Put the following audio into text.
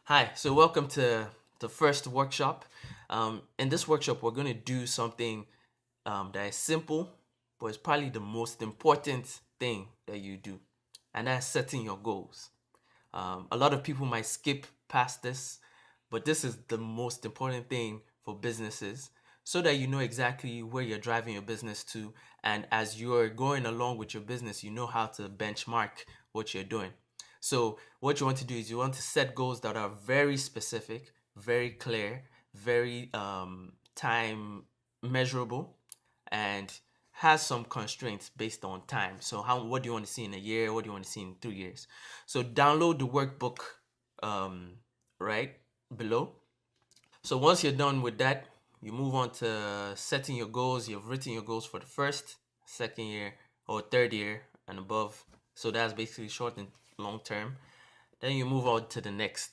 Hi, so welcome to the first workshop. In this workshop, we're going to do something that is simple, but it's probably the most important thing that you do, and that's setting your goals. A lot of people might skip past this, but this is the most important thing for businesses so that you know exactly where you're driving your business to. And as you're going along with your business, you know how to benchmark what you're doing. So, what you want to do is you want to set goals that are very specific, very clear, very time measurable, and has some constraints based on time. So what do you want to see in a year? What do you want to see in 3 years? So download the workbook um, right below. So once you're done with that, you move on to setting your goals. You've written your goals for the first, second year, or third year and above. So that's basically short and long term. Then you move on to the next